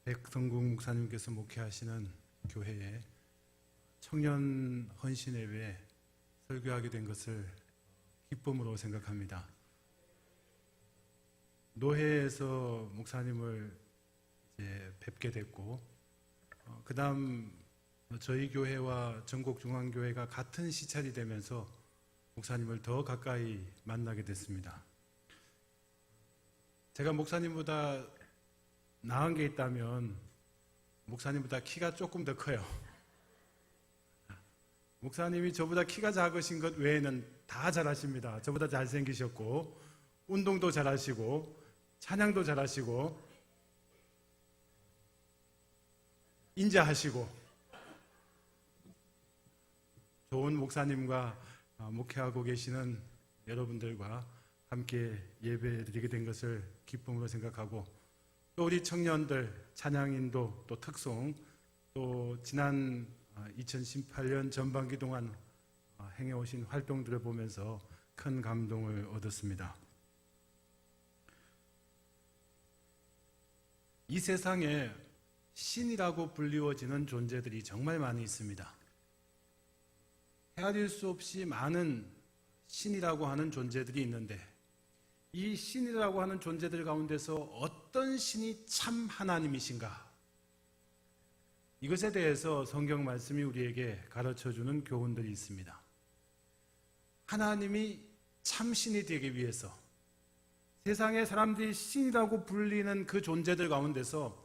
백성국 목사님께서 목회하시는 교회에 청년 헌신예배 설교하게 된 것을 기쁨으로 생각합니다. 노회에서 목사님을 이제 뵙게 됐고, 그 다음 저희 교회와 전국중앙교회가 같은 시찰이 되면서 목사님을 더 가까이 만나게 됐습니다. 제가 목사님보다 나은 게 있다면 목사님보다 키가 조금 더 커요. 목사님이 저보다 키가 작으신 것 외에는 다 잘하십니다. 저보다 잘생기셨고, 운동도 잘하시고, 찬양도 잘하시고, 인자하시고, 좋은 목사님과 목회하고 계시는 여러분들과 함께 예배드리게 된 것을 기쁨으로 생각하고, 또 우리 청년들 찬양인도 또 특송, 또 지난 2018년 전반기 동안 행해오신 활동들을 보면서 큰 감동을 얻었습니다. 이 세상에 신이라고 불리워지는 존재들이 정말 많이 있습니다. 헤아릴 수 없이 많은 신이라고 하는 존재들이 있는데, 이 신이라고 하는 존재들 가운데서 어떤 신이 참 하나님이신가? 이것에 대해서 성경 말씀이 우리에게 가르쳐주는 교훈들이 있습니다. 하나님이 참 신이 되기 위해서, 세상의 사람들이 신이라고 불리는 그 존재들 가운데서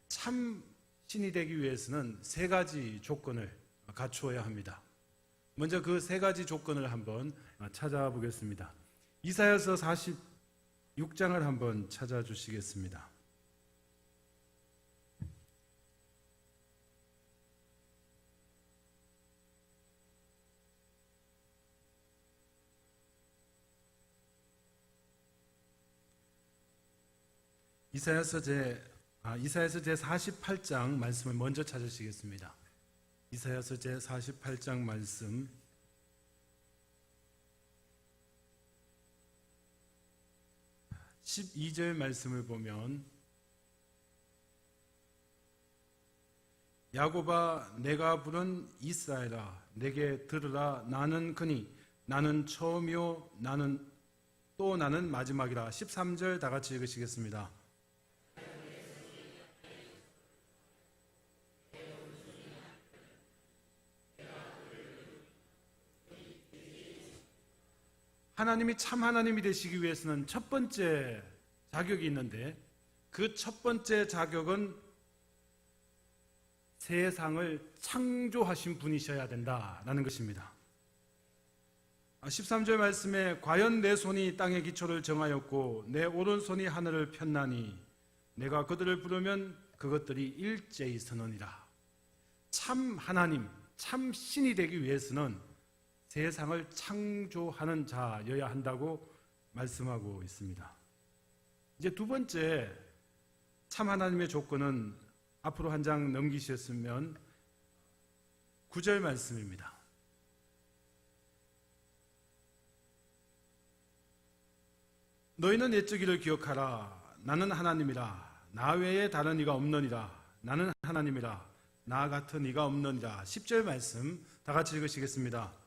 참 신이 되기 위해서는 세 가지 조건을 갖추어야 합니다. 먼저 그 세 가지 조건을 한번 찾아보겠습니다. 이사야서 46장을 한번 찾아주시겠습니다. 이사야서 제 48장 말씀을 먼저 찾으시겠습니다. 이사야서 제 48장 말씀 12절 말씀을 보면, 야곱아 내가 부른 이스라엘아 내게 들으라. 나는 그니 나는 처음이요 나는 마지막이라. 13절 다 같이 읽으시겠습니다. 하나님이 참 하나님이 되시기 위해서는 첫 번째 자격이 있는데, 그 첫 번째 자격은 세상을 창조하신 분이셔야 된다라는 것입니다. 13절 말씀에 과연 내 손이 땅의 기초를 정하였고 내 오른손이 하늘을 폈나니 내가 그들을 부르면 그것들이 일제히 서느니라. 참 하나님, 참 신이 되기 위해서는 세상을 창조하는 자여야 한다고 말씀하고 있습니다. 이제 두 번째 참 하나님의 조건은 앞으로 한 장 넘기셨으면 9절 말씀입니다. 너희는 옛적 일을 기억하라. 나는 하나님이라. 나 외에 다른 이가 없느니라. 나는 하나님이라. 나 같은 이가 없느니라. 10절 말씀 다 같이 읽으시겠습니다.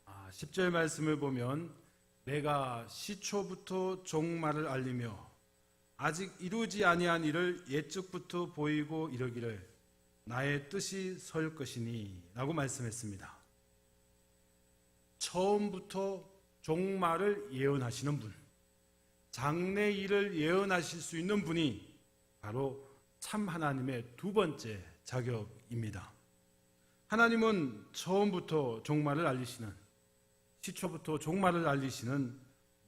아, 10절 말씀을 보면, 내가 시초부터 종말을 알리며 아직 이루지 아니한 일을 옛적부터 보이고 이르기를 나의 뜻이 설 것이니 라고 말씀했습니다. 처음부터 종말을 예언하시는 분, 장래 일을 예언하실 수 있는 분이 바로 참 하나님의 두 번째 자격입니다. 하나님은 처음부터 종말을 알리시는, 시초부터 종말을 알리시는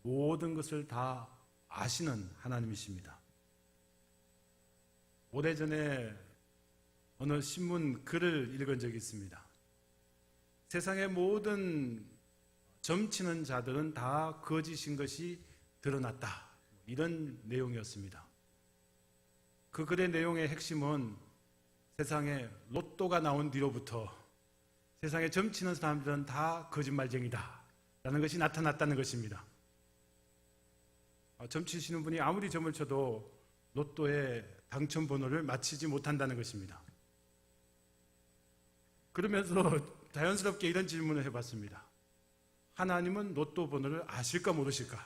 모든 것을 다 아시는 하나님이십니다. 오래전에 어느 신문 글을 읽은 적이 있습니다. 세상의 모든 점치는 자들은 다 거짓인 것이 드러났다, 이런 내용이었습니다. 그 글의 내용의 핵심은 세상에 로또가 나온 뒤로부터 세상에 점치는 사람들은 다 거짓말쟁이다 라는 것이 나타났다는 것입니다. 점치시는 분이 아무리 점을 쳐도 로또의 당첨번호를 맞히지 못한다는 것입니다. 그러면서 자연스럽게 이런 질문을 해봤습니다. 하나님은 로또 번호를 아실까 모르실까?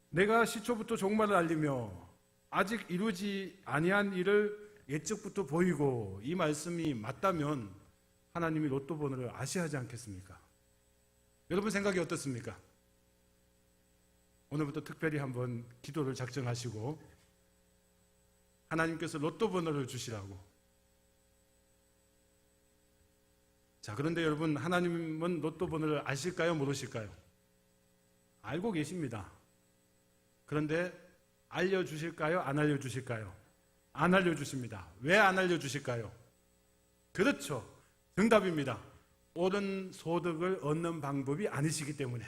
내가 시초부터 종말을 알리며 아직 이루지 아니한 일을 예측부터 보이고 이 말씀이 맞다면 하나님이 로또 번호를 아셔야 하지 않겠습니까? 여러분 생각이 어떻습니까? 오늘부터 특별히 한번 기도를 작정하시고 하나님께서 로또 번호를 주시라고. 자, 그런데 여러분, 하나님은 로또 번호를 아실까요? 모르실까요? 알고 계십니다. 그런데 알려주실까요? 안 알려주실까요? 안 알려주십니다. 왜 안 알려주실까요? 그렇죠. 정답입니다. 옳은 소득을 얻는 방법이 아니시기 때문에.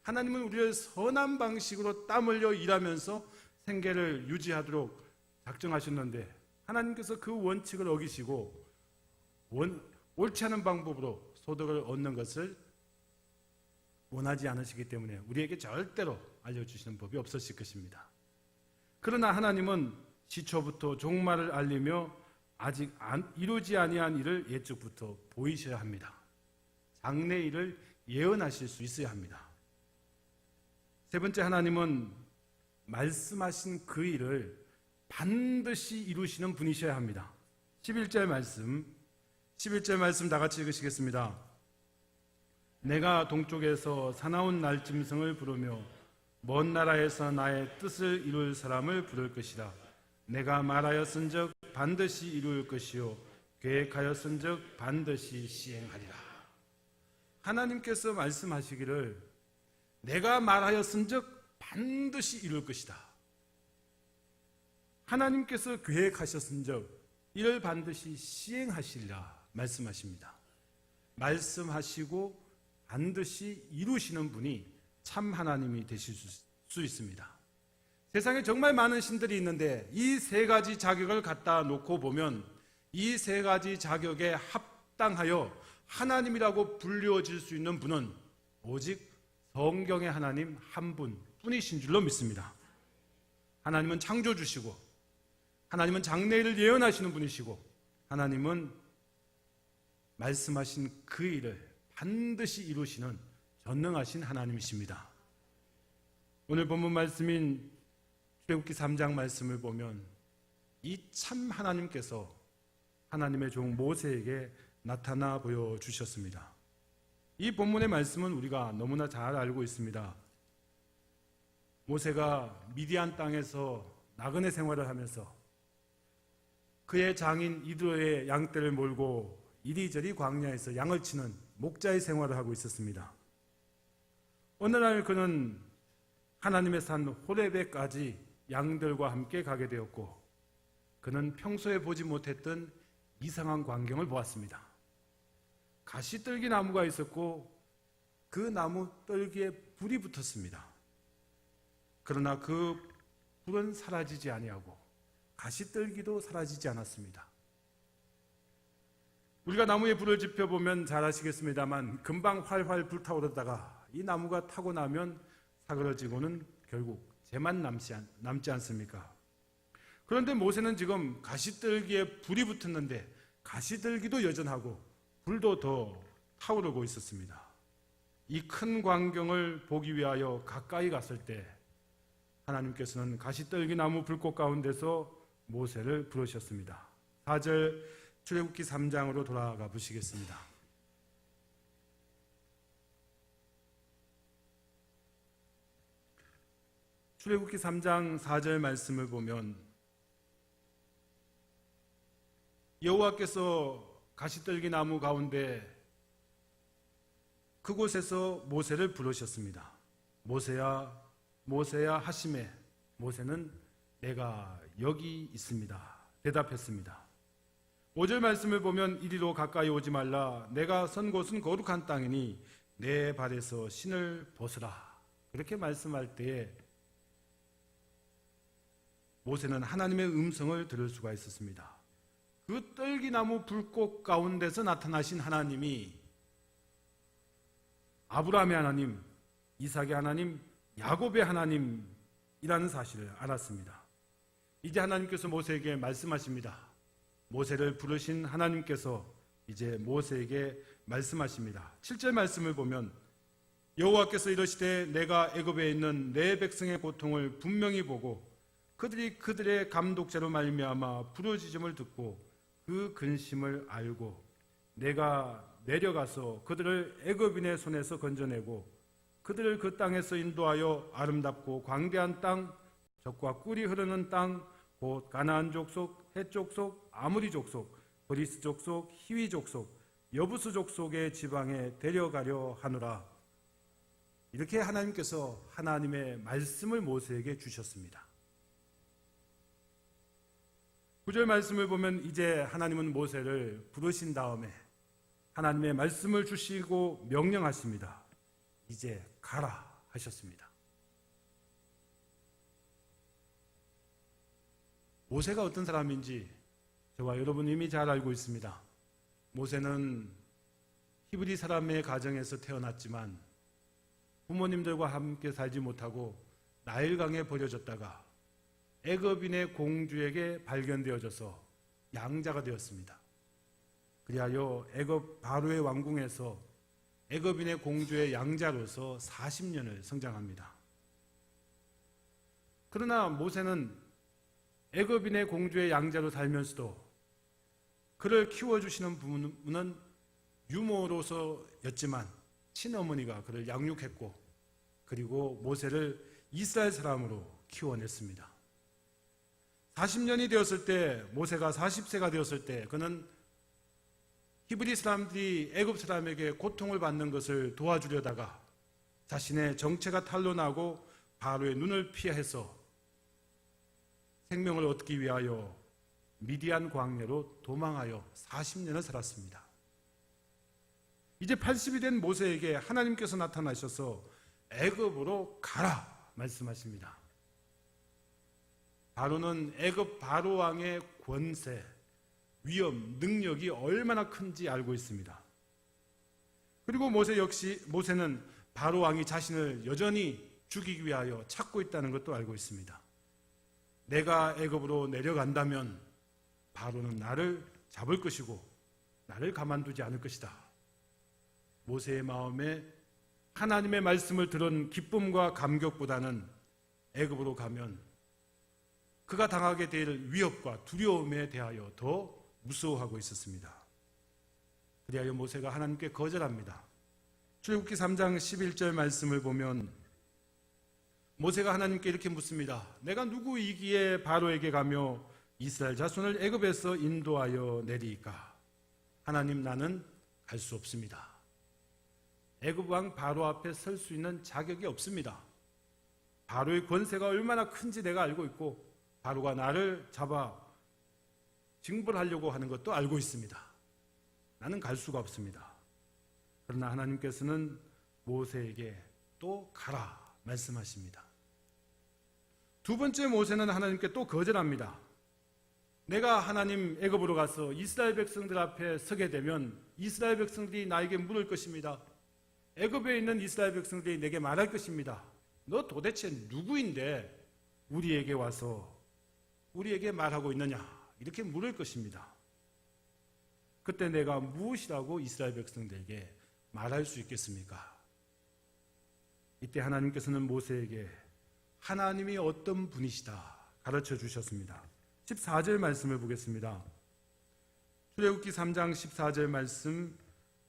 하나님은 우리를 선한 방식으로 땀 흘려 일하면서 생계를 유지하도록 작정하셨는데 하나님께서 그 원칙을 어기시고 옳지 않은 방법으로 소득을 얻는 것을 원하지 않으시기 때문에 우리에게 절대로 알려주시는 법이 없으실 것입니다. 그러나 하나님은 시초부터 종말을 알리며 아직 이루지 아니한 일을 예측부터 보이셔야 합니다. 장래일을 예언하실 수 있어야 합니다. 세 번째, 하나님은 말씀하신 그 일을 반드시 이루시는 분이셔야 합니다. 11절 말씀 다 같이 읽으시겠습니다. 내가 동쪽에서 사나운 날짐승을 부르며 먼 나라에서 나의 뜻을 이룰 사람을 부를 것이라. 내가 말하였은즉 반드시 이룰 것이요 계획하였은즉 반드시 시행하리라. 하나님께서 말씀하시기를 내가 말하였은즉 반드시 이룰 것이다. 하나님께서 계획하셨은즉 이를 반드시 시행하시리라 말씀하십니다. 말씀하시고 반드시 이루시는 분이 참 하나님이 되실 수 있습니다. 세상에 정말 많은 신들이 있는데 이 세 가지 자격을 갖다 놓고 보면 이 세 가지 자격에 합당하여 하나님이라고 불리워질 수 있는 분은 오직 성경의 하나님 한 분뿐이신 줄로 믿습니다. 하나님은 창조주시고 하나님은 장래일을 예언하시는 분이시고 하나님은 말씀하신 그 일을 반드시 이루시는 전능하신 하나님이십니다. 오늘 본문 말씀인 출애굽기 3장 말씀을 보면 이 참 하나님께서 하나님의 종 모세에게 나타나 보여주셨습니다. 이 본문의 말씀은 우리가 너무나 잘 알고 있습니다. 모세가 미디안 땅에서 나그네 생활을 하면서 그의 장인 이드로의 양떼를 몰고 이리저리 광야에서 양을 치는 목자의 생활을 하고 있었습니다. 어느 날 그는 하나님의 산 호레베까지 양들과 함께 가게 되었고 그는 평소에 보지 못했던 이상한 광경을 보았습니다. 가시떨기 나무가 있었고 그 나무 떨기에 불이 붙었습니다. 그러나 그 불은 사라지지 아니하고 가시떨기도 사라지지 않았습니다. 우리가 나무에 불을 지펴보면 잘 아시겠습니다만 금방 활활 불타오르다가 이 나무가 타고 나면 사그러지고는 결국 재만 남지 않습니까? 그런데 모세는 지금 가시떨기에 불이 붙었는데 가시떨기도 여전하고 불도 더 타오르고 있었습니다. 이 큰 광경을 보기 위하여 가까이 갔을 때 하나님께서는 가시떨기 나무 불꽃 가운데서 모세를 부르셨습니다. 4절 출애굽기 3장으로 돌아가 보시겠습니다. 출애굽기 3장 4절 말씀을 보면 여호와께서 가시떨기 나무 가운데 그곳에서 모세를 부르셨습니다. 모세야 모세야 하시매 모세는 내가 여기 있습니다 대답했습니다. 5절 말씀을 보면 이리로 가까이 오지 말라 내가 선 곳은 거룩한 땅이니 내 발에서 신을 벗으라 그렇게 말씀할 때에 모세는 하나님의 음성을 들을 수가 있었습니다. 그 떨기나무 불꽃 가운데서 나타나신 하나님이 아브라함의 하나님, 이삭의 하나님, 야곱의 하나님이라는 사실을 알았습니다. 이제 하나님께서 모세에게 말씀하십니다. 모세를 부르신 하나님께서 이제 모세에게 말씀하십니다. 7절 말씀을 보면 여호와께서 이르시되 내가 애굽에 있는 내 백성의 고통을 분명히 보고 그들이 그들의 감독자로 말미암아 부르짖음을 듣고 그 근심을 알고 내가 내려가서 그들을 애굽인의 손에서 건져내고 그들을 그 땅에서 인도하여 아름답고 광대한 땅, 젖과 꿀이 흐르는 땅, 곧 가나안 족속, 헷 족속, 아무리 족속, 브리스 족속, 히위 족속, 여부스 족속의 지방에 데려가려 하노라. 이렇게 하나님께서 하나님의 말씀을 모세에게 주셨습니다. 9절 말씀을 보면 이제 하나님은 모세를 부르신 다음에 하나님의 말씀을 주시고 명령하십니다. 이제 가라 하셨습니다. 모세가 어떤 사람인지 저와 여러분 이미 잘 알고 있습니다. 모세는 히브리 사람의 가정에서 태어났지만 부모님들과 함께 살지 못하고 나일강에 버려졌다가 애굽인의 공주에게 발견되어져서 양자가 되었습니다. 그리하여 애굽 바로의 왕궁에서 애굽인의 공주의 양자로서 40년을 성장합니다. 그러나 모세는 애굽인의 공주의 양자로 살면서도 그를 키워주시는 부모는 유모로서였지만 친어머니가 그를 양육했고 그리고 모세를 이스라엘 사람으로 키워냈습니다. 40년이 되었을 때 모세가 40세가 되었을 때 그는 히브리 사람들이 애굽 사람에게 고통을 받는 것을 도와주려다가 자신의 정체가 탄로나고 바로의 눈을 피해서 생명을 얻기 위하여 미디안 광야로 도망하여 40년을 살았습니다. 이제 80이 된 모세에게 하나님께서 나타나셔서 애굽으로 가라 말씀하십니다. 바로는 애굽 바로 왕의 권세, 위엄, 능력이 얼마나 큰지 알고 있습니다. 그리고 모세는 바로 왕이 자신을 여전히 죽이기 위하여 찾고 있다는 것도 알고 있습니다. 내가 애굽으로 내려간다면 바로는 나를 잡을 것이고 나를 가만두지 않을 것이다. 모세의 마음에 하나님의 말씀을 들은 기쁨과 감격보다는 애굽으로 가면 그가 당하게 될 위협과 두려움에 대하여 더 무서워하고 있었습니다. 그리하여 모세가 하나님께 거절합니다. 출애굽기 3장 11절 말씀을 보면 모세가 하나님께 이렇게 묻습니다. 내가 누구이기에 바로에게 가며 이스라엘 자손을 애굽에서 인도하여 내리이까? 하나님, 나는 갈 수 없습니다. 애굽 왕 바로 앞에 설 수 있는 자격이 없습니다. 바로의 권세가 얼마나 큰지 내가 알고 있고 바로가 나를 잡아 징벌하려고 하는 것도 알고 있습니다. 나는 갈 수가 없습니다. 그러나 하나님께서는 모세에게 또 가라 말씀하십니다. 두 번째 모세는 하나님께 또 거절합니다. 내가 하나님 애굽으로 가서 이스라엘 백성들 앞에 서게 되면 이스라엘 백성들이 나에게 물을 것입니다. 애굽에 있는 이스라엘 백성들이 내게 말할 것입니다. 너 도대체 누구인데 우리에게 와서 우리에게 말하고 있느냐? 이렇게 물을 것입니다. 그때 내가 무엇이라고 이스라엘 백성들에게 말할 수 있겠습니까? 이때 하나님께서는 모세에게 하나님이 어떤 분이시다 가르쳐 주셨습니다. 14절 말씀을 보겠습니다. 출애굽기 3장 14절 말씀,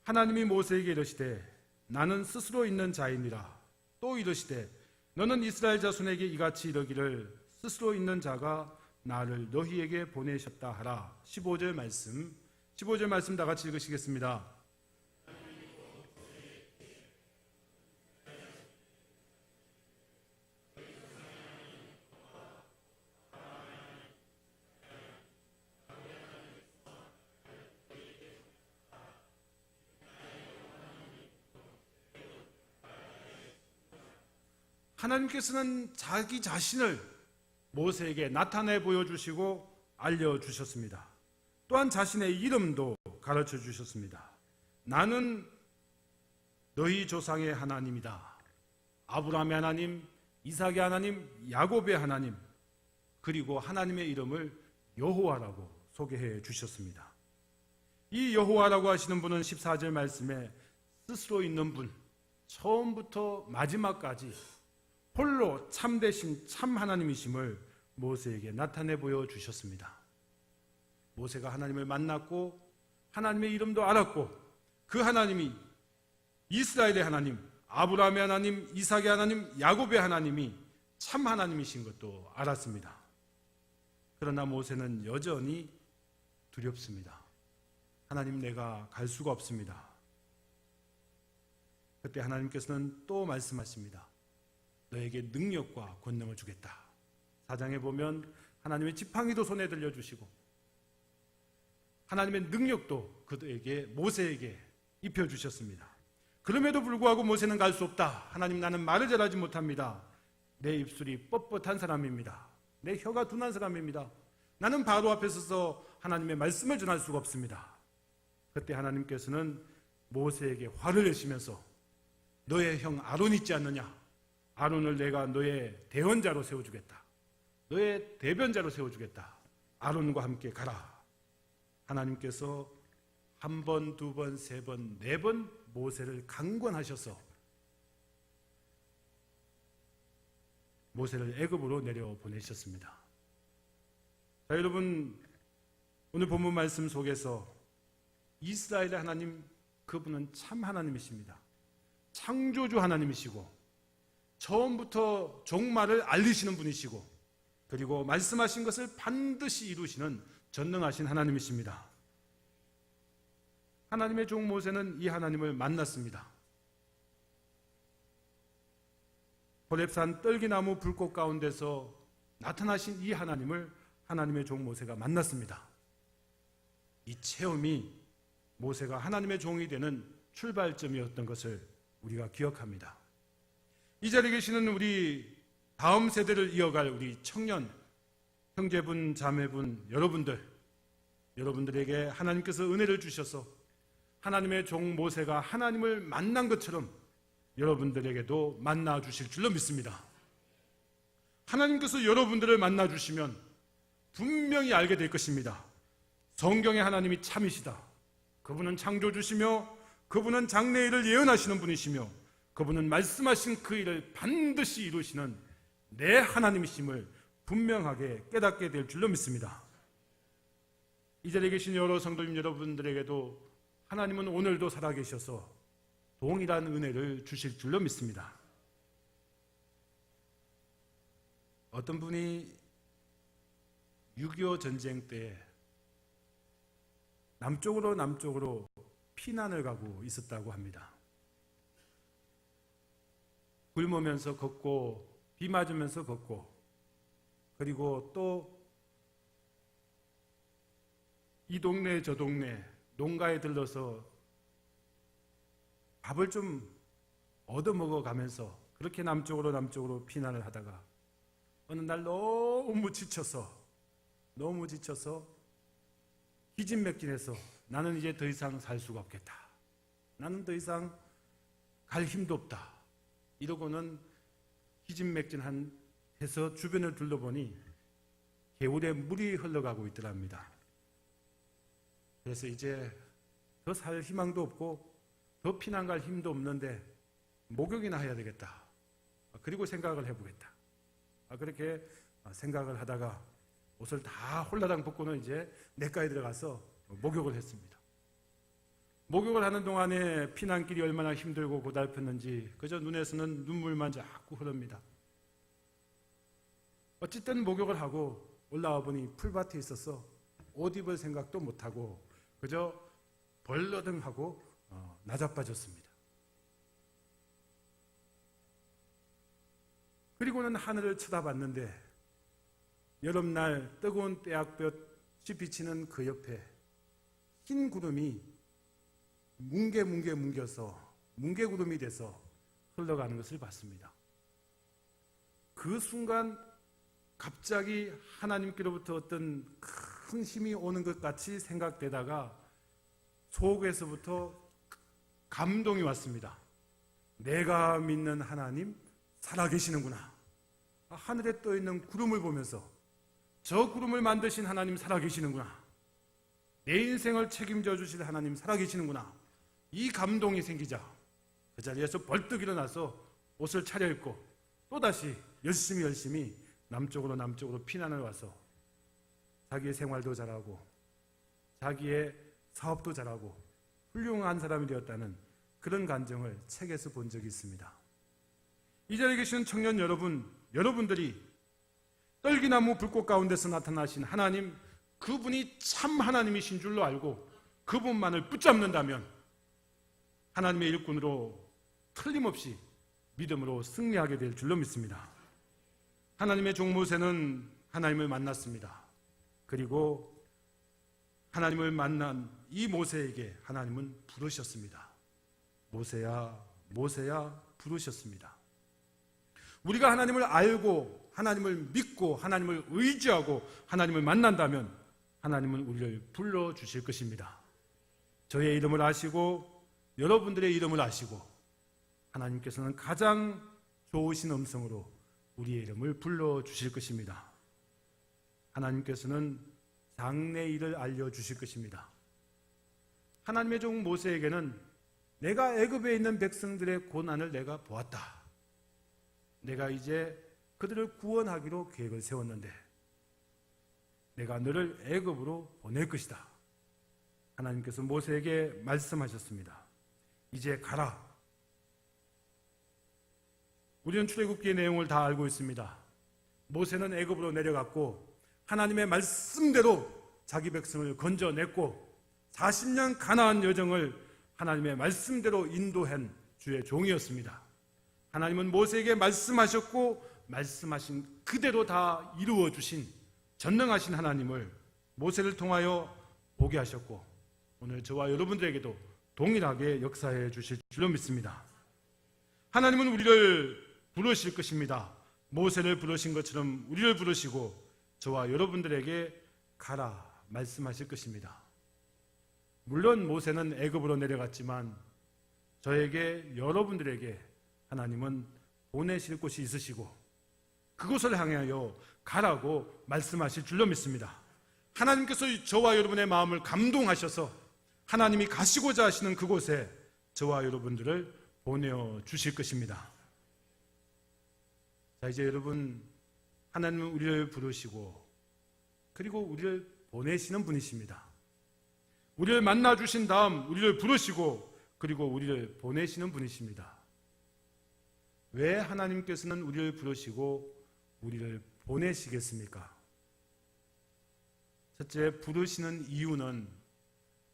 하나님이 모세에게 이르시되 나는 스스로 있는 자이니라. 또 이르시되 너는 이스라엘 자손에게 이같이 이르기를 스스로 있는 자가 나를 너희에게 보내셨다 하라. 15절 말씀 다 같이 읽으시겠습니다. 하나님께서는 자기 자신을 모세에게 나타내 보여주시고 알려주셨습니다. 또한 자신의 이름도 가르쳐 주셨습니다. 나는 너희 조상의 하나님이다. 아브라함의 하나님, 이삭의 하나님, 야곱의 하나님, 그리고 하나님의 이름을 여호와라고 소개해 주셨습니다. 이 여호와라고 하시는 분은 14절 말씀에 스스로 있는 분, 처음부터 마지막까지 홀로 참되신 참 하나님이심을 모세에게 나타내 보여주셨습니다. 모세가 하나님을 만났고 하나님의 이름도 알았고 그 하나님이 이스라엘의 하나님, 아브라함의 하나님, 이삭의 하나님, 야곱의 하나님이 참 하나님이신 것도 알았습니다. 그러나 모세는 여전히 두렵습니다. 하나님, 내가 갈 수가 없습니다. 그때 하나님께서는 또 말씀하십니다. 너에게 능력과 권능을 주겠다. 4장에 보면 하나님의 지팡이도 손에 들려주시고 하나님의 능력도 그들에게, 모세에게 입혀주셨습니다. 그럼에도 불구하고 모세는 갈 수 없다. 하나님, 나는 말을 잘하지 못합니다. 내 입술이 뻣뻣한 사람입니다. 내 혀가 둔한 사람입니다. 나는 바로 앞에 서서 하나님의 말씀을 전할 수가 없습니다. 그때 하나님께서는 모세에게 화를 내시면서 너의 형 아론 있지 않느냐? 아론을 내가 너의 대언자로 세워주겠다. 너의 대변자로 세워주겠다. 아론과 함께 가라. 하나님께서 한 번, 두 번, 세 번, 네 번 모세를 강권하셔서 모세를 애굽으로 내려보내셨습니다. 자, 여러분, 오늘 본문 말씀 속에서 이스라엘의 하나님, 그분은 참 하나님이십니다. 창조주 하나님이시고 처음부터 종말을 알리시는 분이시고 그리고 말씀하신 것을 반드시 이루시는 전능하신 하나님이십니다. 하나님의 종 모세는 이 하나님을 만났습니다. 호렙산 떨기나무 불꽃 가운데서 나타나신 이 하나님을 하나님의 종 모세가 만났습니다. 이 체험이 모세가 하나님의 종이 되는 출발점이었던 것을 우리가 기억합니다. 이 자리에 계시는 우리 다음 세대를 이어갈 우리 청년, 형제분, 자매분, 여러분들에게 하나님께서 은혜를 주셔서 하나님의 종 모세가 하나님을 만난 것처럼 여러분들에게도 만나 주실 줄로 믿습니다. 하나님께서 여러분들을 만나 주시면 분명히 알게 될 것입니다. 성경의 하나님이 참이시다. 그분은 창조주시며 그분은 장래일을 예언하시는 분이시며 그분은 말씀하신 그 일을 반드시 이루시는 내 하나님이심을 분명하게 깨닫게 될 줄로 믿습니다. 이 자리에 계신 여러 성도님 여러분들에게도 하나님은 오늘도 살아계셔서 동일한 은혜를 주실 줄로 믿습니다. 어떤 분이 6.25 전쟁 때 남쪽으로 피난을 가고 있었다고 합니다. 굶으면서 걷고 비 맞으면서 걷고 그리고 또 이 동네 저 동네 농가에 들러서 밥을 좀 얻어먹어 가면서 그렇게 남쪽으로 피난을 하다가 어느 날 너무 지쳐서 기진맥진해서 나는 이제 더 이상 살 수가 없겠다. 나는 더 이상 갈 힘도 없다. 이러고는 기진맥진해서 주변을 둘러보니 개울에 물이 흘러가고 있더랍니다. 그래서 이제 더 살 희망도 없고 더 피난 갈 힘도 없는데 목욕이나 해야 되겠다. 그리고 생각을 해보겠다. 그렇게 생각을 하다가 옷을 다 홀라당 벗고는 이제 냇가에 들어가서 목욕을 했습니다. 목욕을 하는 동안에 피난길이 얼마나 힘들고 고달팠는지 그저 눈에서는 눈물만 자꾸 흐릅니다. 어쨌든 목욕을 하고 올라와 보니 풀밭에 있어서 옷 입을 생각도 못하고 그저 벌러덩하고 나자빠졌습니다. 그리고는 하늘을 쳐다봤는데 여름날 뜨거운 떼약볕이 비치는 그 옆에 흰 구름이 뭉게뭉게뭉겨서 뭉게구름이 돼서 흘러가는 것을 봤습니다. 그 순간 갑자기 하나님께로부터 어떤 큰 힘이 오는 것 같이 생각되다가 속에서부터 감동이 왔습니다. 내가 믿는 하나님 살아계시는구나. 하늘에 떠 있는 구름을 보면서 저 구름을 만드신 하나님 살아계시는구나. 내 인생을 책임져 주실 하나님 살아계시는구나. 이 감동이 생기자 그 자리에서 벌떡 일어나서 옷을 차려입고 또다시 열심히 남쪽으로 피난을 와서 자기의 생활도 잘하고 자기의 사업도 잘하고 훌륭한 사람이 되었다는 그런 간증을 책에서 본 적이 있습니다. 이 자리에 계시는 청년 여러분들이 떨기나무 불꽃 가운데서 나타나신 하나님, 그분이 참 하나님이신 줄로 알고 그분만을 붙잡는다면 하나님의 일꾼으로 틀림없이 믿음으로 승리하게 될 줄로 믿습니다. 하나님의 종 모세는 하나님을 만났습니다. 그리고 하나님을 만난 이 모세에게 하나님은 부르셨습니다. 모세야, 모세야 부르셨습니다. 우리가 하나님을 알고 하나님을 믿고 하나님을 의지하고 하나님을 만난다면 하나님은 우리를 불러주실 것입니다. 저의 이름을 아시고 여러분들의 이름을 아시고 하나님께서는 가장 좋으신 음성으로 우리의 이름을 불러주실 것입니다. 하나님께서는 장래일을 알려주실 것입니다. 하나님의 종 모세에게는 내가 애굽에 있는 백성들의 고난을 내가 보았다. 내가 이제 그들을 구원하기로 계획을 세웠는데 내가 너를 애굽으로 보낼 것이다. 하나님께서 모세에게 말씀하셨습니다. 이제 가라. 우리는 출애굽기의 내용을 다 알고 있습니다. 모세는 애굽으로 내려갔고 하나님의 말씀대로 자기 백성을 건져냈고 40년 가나안 여정을 하나님의 말씀대로 인도한 주의 종이었습니다. 하나님은 모세에게 말씀하셨고 말씀하신 그대로 다 이루어 주신 전능하신 하나님을 모세를 통하여 보게 하셨고 오늘 저와 여러분들에게도 동일하게 역사해 주실 줄로 믿습니다. 하나님은 우리를 부르실 것입니다. 모세를 부르신 것처럼 우리를 부르시고 저와 여러분들에게 가라 말씀하실 것입니다. 물론 모세는 애굽으로 내려갔지만 저에게 여러분들에게 하나님은 보내실 곳이 있으시고 그곳을 향하여 가라고 말씀하실 줄로 믿습니다. 하나님께서 저와 여러분의 마음을 감동하셔서 하나님이 가시고자 하시는 그곳에 저와 여러분들을 보내주실 것입니다. 자, 이제 여러분, 하나님은 우리를 부르시고 그리고 우리를 보내시는 분이십니다. 우리를 만나주신 다음 우리를 부르시고 그리고 우리를 보내시는 분이십니다. 왜 하나님께서는 우리를 부르시고 우리를 보내시겠습니까? 첫째, 부르시는 이유는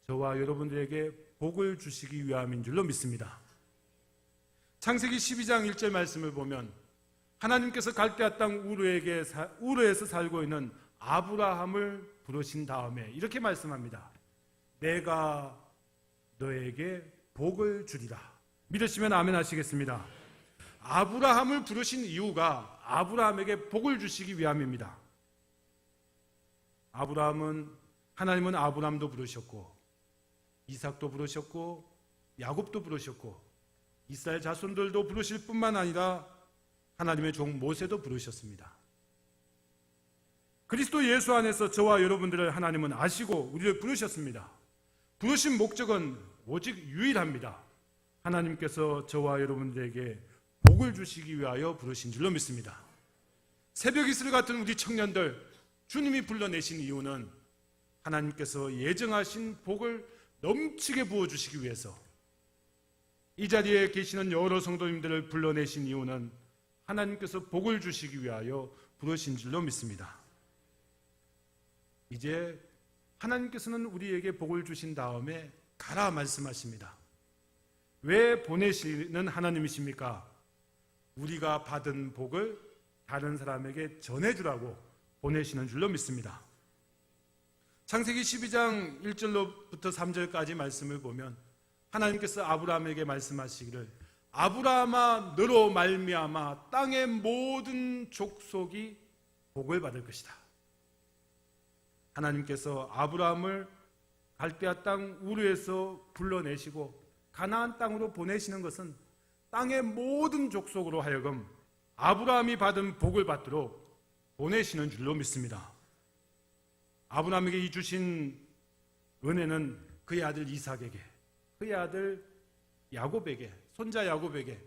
저와 여러분들에게 복을 주시기 위함인 줄로 믿습니다. 창세기 12장 1절 말씀을 보면 하나님께서 갈대아 땅 우르에서 살고 있는 아브라함을 부르신 다음에 이렇게 말씀합니다. 내가 너에게 복을 주리라. 믿으시면 아멘 하시겠습니다. 아브라함을 부르신 이유가 아브라함에게 복을 주시기 위함입니다. 하나님은 아브라함도 부르셨고 이삭도 부르셨고 야곱도 부르셨고 이스라엘 자손들도 부르실 뿐만 아니라 하나님의 종 모세도 부르셨습니다. 그리스도 예수 안에서 저와 여러분들을 하나님은 아시고 우리를 부르셨습니다. 부르신 목적은 오직 유일합니다. 하나님께서 저와 여러분들에게 복을 주시기 위하여 부르신 줄로 믿습니다. 새벽 이슬 같은 우리 청년들, 주님이 불러내신 이유는 하나님께서 예정하신 복을 넘치게 부어주시기 위해서, 이 자리에 계시는 여러 성도님들을 불러내신 이유는 하나님께서 복을 주시기 위하여 부르신 줄로 믿습니다. 이제 하나님께서는 우리에게 복을 주신 다음에 가라 말씀하십니다. 왜 보내시는 하나님이십니까? 우리가 받은 복을 다른 사람에게 전해주라고 보내시는 줄로 믿습니다. 창세기 12장 1절로부터 3절까지 말씀을 보면 하나님께서 아브라함에게 말씀하시기를 아브라함아 너로 말미암아 땅의 모든 족속이 복을 받을 것이다. 하나님께서 아브라함을 갈대아 땅 우르에서 불러내시고 가나안 땅으로 보내시는 것은 땅의 모든 족속으로 하여금 아브라함이 받은 복을 받도록 보내시는 줄로 믿습니다. 아브라함에게 이 주신 은혜는 그의 아들 이삭에게, 그의 아들 야곱에게, 손자 야곱에게,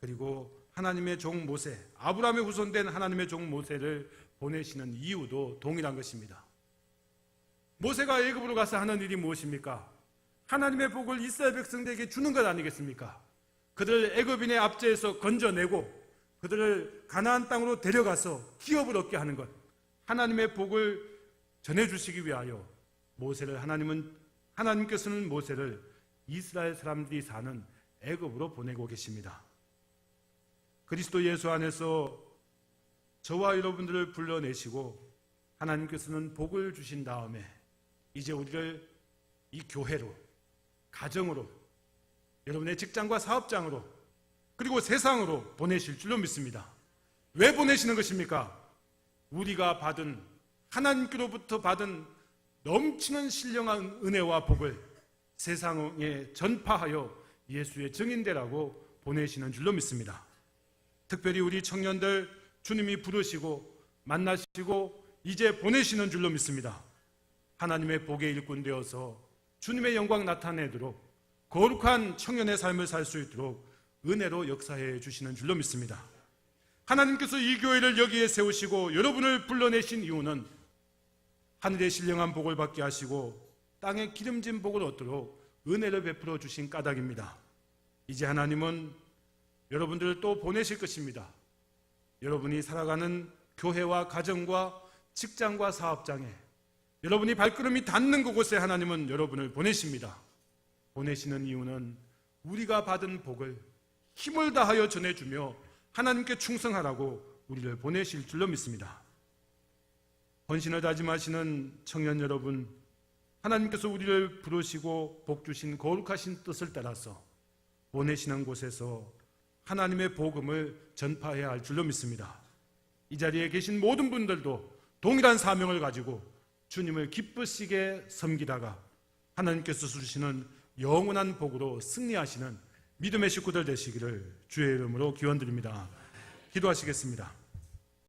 그리고 하나님의 종 모세, 아브라함의 후손된 하나님의 종 모세를 보내시는 이유도 동일한 것입니다. 모세가 애굽으로 가서 하는 일이 무엇입니까? 하나님의 복을 이스라엘 백성들에게 주는 것 아니겠습니까? 그들을 애굽인의 압제에서 건져내고 그들을 가나안 땅으로 데려가서 기업을 얻게 하는 것, 하나님의 복을 전해주시기 위하여 하나님께서는 모세를 이스라엘 사람들이 사는 애굽으로 보내고 계십니다. 그리스도 예수 안에서 저와 여러분들을 불러내시고 하나님께서는 복을 주신 다음에 이제 우리를 이 교회로, 가정으로, 여러분의 직장과 사업장으로, 그리고 세상으로 보내실 줄로 믿습니다. 왜 보내시는 것입니까? 우리가 하나님께로부터 받은 넘치는 신령한 은혜와 복을 세상에 전파하여 예수의 증인되라고 보내시는 줄로 믿습니다. 특별히 우리 청년들 주님이 부르시고 만나시고 이제 보내시는 줄로 믿습니다. 하나님의 복의 일꾼 되어서 주님의 영광 나타내도록 거룩한 청년의 삶을 살 수 있도록 은혜로 역사해 주시는 줄로 믿습니다. 하나님께서 이 교회를 여기에 세우시고 여러분을 불러내신 이유는 하늘의 신령한 복을 받게 하시고 땅에 기름진 복을 얻도록 은혜를 베풀어 주신 까닭입니다. 이제 하나님은 여러분들을 또 보내실 것입니다. 여러분이 살아가는 교회와 가정과 직장과 사업장에, 여러분이 발걸음이 닿는 그곳에 하나님은 여러분을 보내십니다. 보내시는 이유는 우리가 받은 복을 힘을 다하여 전해주며 하나님께 충성하라고 우리를 보내실 줄로 믿습니다. 헌신을 다짐하시는 청년 여러분, 하나님께서 우리를 부르시고 복 주신 거룩하신 뜻을 따라서 보내시는 곳에서 하나님의 복음을 전파해야 할 줄로 믿습니다. 이 자리에 계신 모든 분들도 동일한 사명을 가지고 주님을 기쁘시게 섬기다가 하나님께서 주시는 영원한 복으로 승리하시는 믿음의 식구들 되시기를 주의 이름으로 기원드립니다. 기도하시겠습니다.